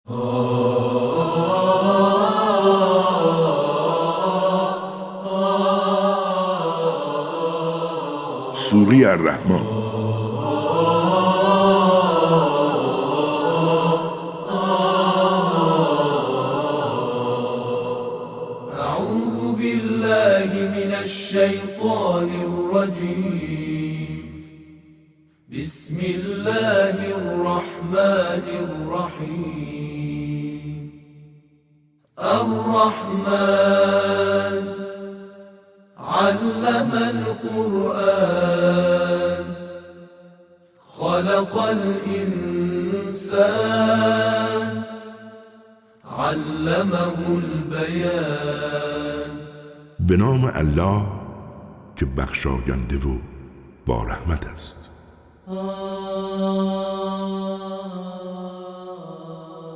سوره الرحمن. اعوذ بالله من الشیطان الرجیم. بسم الله الرحمن الرحیم. الرحمن علم القرآن خلق الإنسان علمه البیان. به نام الله که بخشاینده و با رحمت است.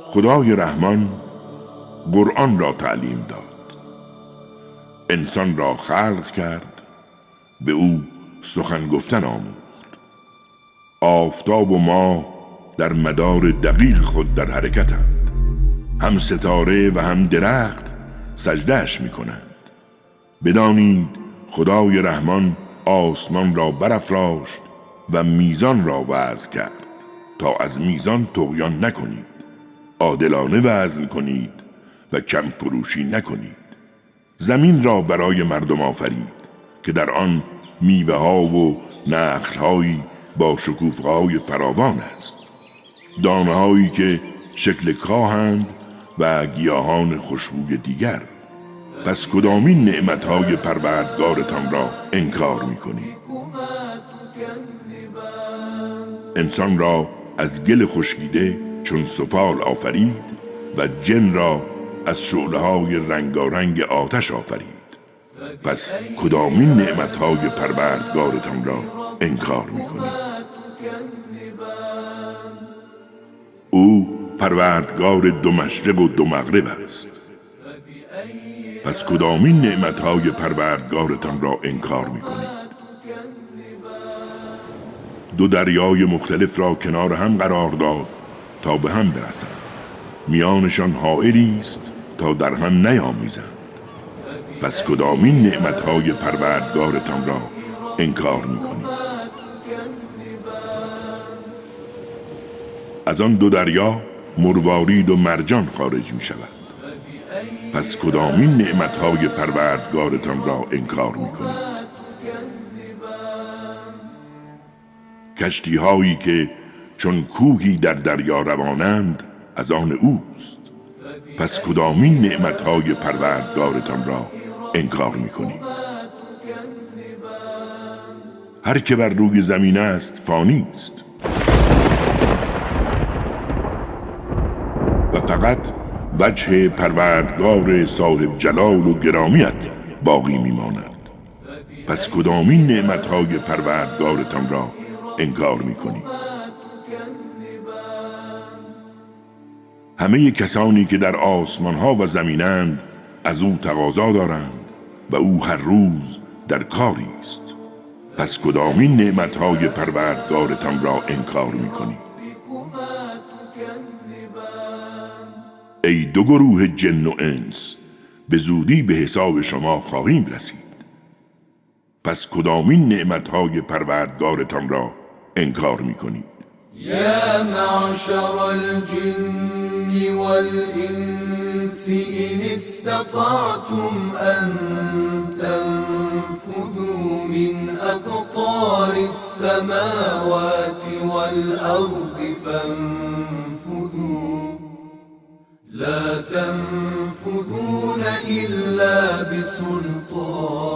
خدای رحمان قرآن را تعلیم داد، انسان را خلق کرد، به او سخن گفتن آموخت. آفتاب و ماه در مدار دقیق خود در حرکتند، هم ستاره و هم درخت سجدهش می کنند. بدانید خدای رحمان آسمان را برافراشت و میزان را وضع کرد تا از میزان طغیان نکنید، عادلانه وزن کنید و کم فروشی نکنید. زمین را برای مردم آفرید که در آن میوه ها و نخل هایی با شکوفه های فراوان است، دانه هایی که شکل کاهند و گیاهان خوشبوی دیگر. پس کدامین نعمت های پروردگارتان را انکار می کنید؟ انسان را از گل خشکیده چون سفال آفرید و جن را از شعله های رنگارنگ آتش آفرید. پس کدامین نعمت های پروردگارتان را انکار می کنید؟ او پروردگار دو مشرق و دو مغرب است. پس کدامین نعمت های پروردگارتان را انکار می کنید؟ دو دریای مختلف را کنار هم قرار داد تا به هم برسند، میانشان حائلی است تا در هم نیامیزند. پس کدامین نعمت های پروردگارتان را انکار می کنید؟ از آن دو دریا مروارید و مرجان خارج می شود. پس کدامین نعمت های پروردگارتان را انکار می کنید؟ کشتی هایی که چون کوهی در دریا روانند از آن اوست. پس کدامین نعمت های پروردگارتان را انکار می کنید؟ هر که بر روی زمین است فانی است و فقط وجه پروردگار صاحب جلال و گرامیت باقی می ماند. پس کدامین نعمت های پروردگارتان را انکار می کنید؟ همه کسانی که در آسمان ها و زمینند از او تقاضا دارند و او هر روز در کاری است. پس کدامین نعمت های پروردگارتان را انکار می کنید؟ ای دو گروه جن و انس، به زودی به حساب شما خواهیم رسید. پس کدامین نعمت های پروردگارتان را انکار می کنید؟ یا معشر الجن والانس ان استطعتم ان تنفذوا من اقطار السماوات والارض فانفذوا لا تنفذون الا بسلطان.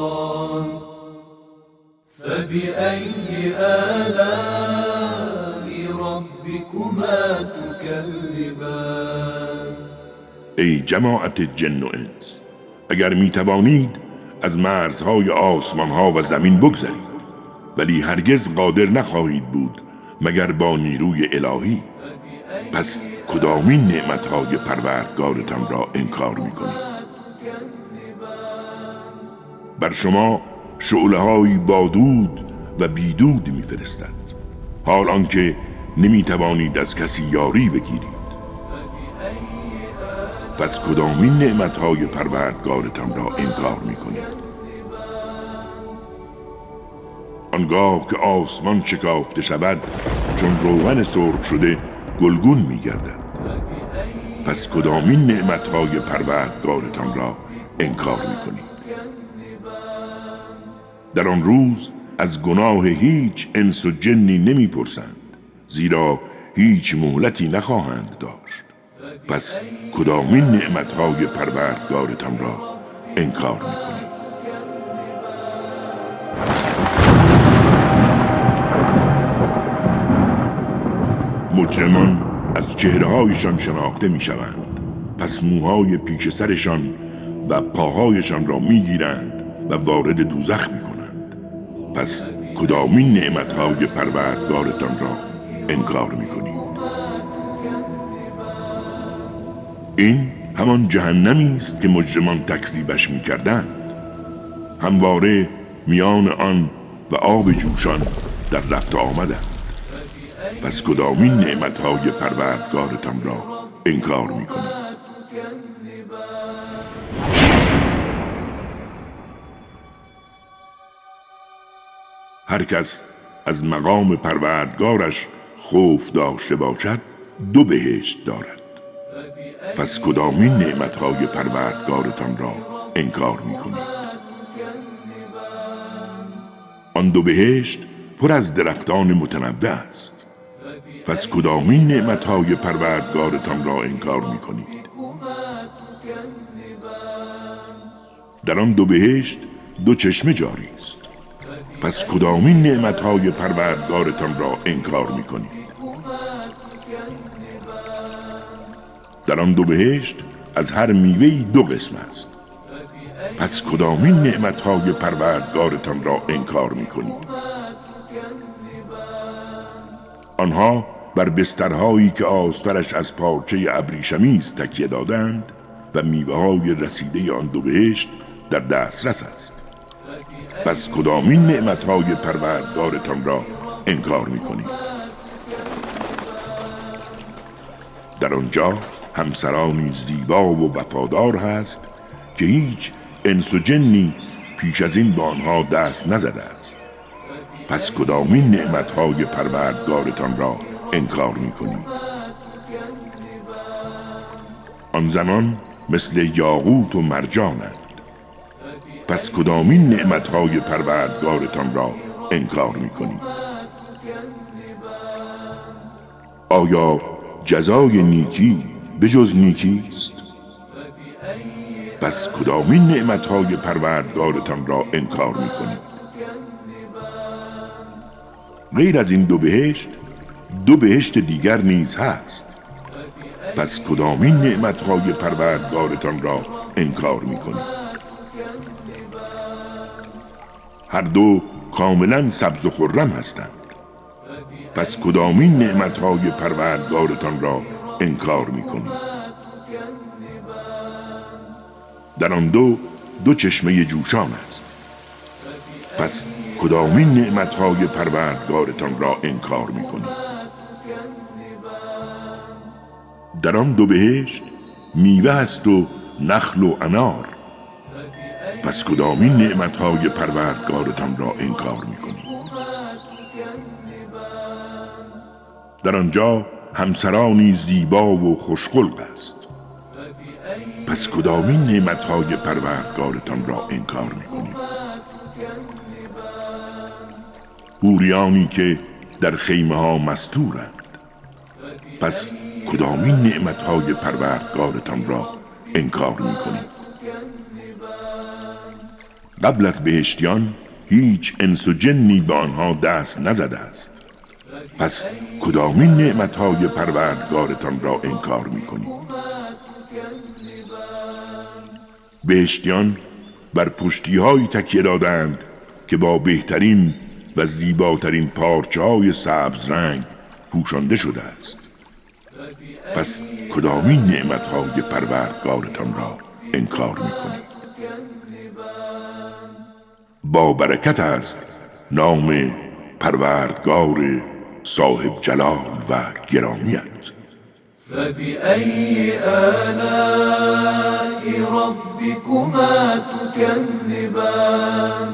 فبأي آلاء ربكما تكذبان. ای جماعت جن و انس، اگر می توانید از مرزهای آسمان ها و زمین بگذرید، ولی هرگز قادر نخواهید بود مگر با نیروی الهی. پس کدامین نعمت های پروردگارتان را انکار می کنید؟ بر شما شعله های با دود و بیدود می فرستد، حال آنکه نمی توانید از کسی یاری بگیرید. پس کدامین نعمتهای پروردگارتان را انکار میکنید؟ آنگاه که آسمان شکافته شود چون روغن سرخ شده گلگون میگردد. پس کدامین نعمتهای پروردگارتان را انکار میکنید؟ در آن روز از گناه هیچ انس و جنی نمیپرسند، زیرا هیچ مهلتی نخواهند داشت. پس کدامین نعمتهای پروردگارتان را انکار میکنید؟ مجرمان از چهره‌هایشان شناخته میشوند. پس موهای پیش سرشان و پاهایشان را میگیرند و وارد دوزخ میکنند. پس کدامین نعمتهای پروردگارتان را انکار میکنید؟ این همان جهنمی است که مجرمان تکذیبش میکردند. همواره میان آن و آب جوشان در رفت آمدند. پس کدامین نعمتهای پروردگارتان را انکار میکنید؟ هر کس از مقام پروردگارش خوف داشته باشد 2 بهشت دارد. پس کدامین نعمتهای پروردگارتان را انکار میکنید؟ آن 2 بهشت پر از درختان متنوع است. پس کدامین نعمتهای پروردگارتان را انکار میکنید؟ در آن 2 بهشت 2 چشمه جاری است. پس کدامین نعمتهای پروردگارتان را انکار میکنید؟ در آن 2 بهشت از هر میوه‌ای 2 قسم است. پس کدامین نعمتهای پروردگارتان را انکار میکنید؟ آنها بر بسترهایی که آسترش از پارچه ابریشمیز تکیه دادند و میوه‌های رسیده آن 2 بهشت در دسترس است. پس کدامین نعمتهای پروردگارتان را انکار میکنید؟ در آنجا همسرانی زیبا و وفادار هست که هیچ انس و جنی پیش از این به آنها دست نزده است. پس کدامین نعمتهای پروردگارتان را انکار میکنید؟ آن زمان مثل یاقوت و مرجانند. پس کدامین نعمتهای پروردگارتان را انکار میکنید؟ آیا جزای نیکی به جز نیکی است؟ پس کدامین نعمتهای پروردگارتان را انکار میکنید؟ غیر از این 2 بهشت 2 بهشت دیگر نیز هست. پس کدامین نعمتهای پروردگارتان را انکار میکنید؟ هر 2 کاملا سبز و خرم هستند. پس کدامین نعمتهای پروردگارتان را انکار میکنید؟ در آن 2 چشمه جوشان است. پس کدامین نعمتهای پروردگارتان را انکار میکنید؟ در آن 2 بهشت میوه است و نخل و انار. پس کدامین نعمتهای پروردگارتان را انکار میکنید؟ در آنجا همسرانی زیبا و خوشخلق است. پس کدامین نعمتهای پروردگارتان را انکار میکنید؟ حوریانی که در خیمه ها مستورند. پس کدامین نعمتهای پروردگارتان را انکار میکنید؟ قبل از بهشتیان هیچ انس و جنی به آنها دست نزده است. پس کدامین نعمتهای پروردگارتان را انکار میکنید؟ بهشتیان بر پشتی‌هایی تکیه دادند که با بهترین و زیباترین پارچه‌های سبز رنگ پوشانده شده است. پس کدامین نعمتهای پروردگارتان را انکار میکنید؟ با برکت است نام پروردگار صاحب جلال و گرامیت. فبأي آلاء ربكما تكذبان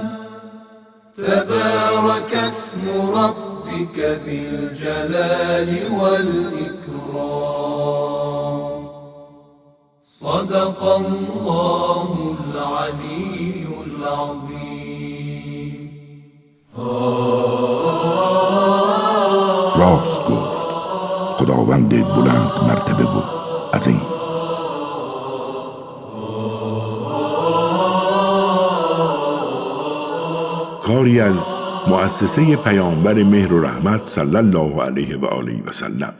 تبارك اسم ربك ذي الجلال والإكرام صدق الله العلي العظيم. راست گفت خداوند بلند مرتبه و عظیم. کاری از مؤسسه پیامبر مهر و رحمت صلی الله علیه و آله و سلم.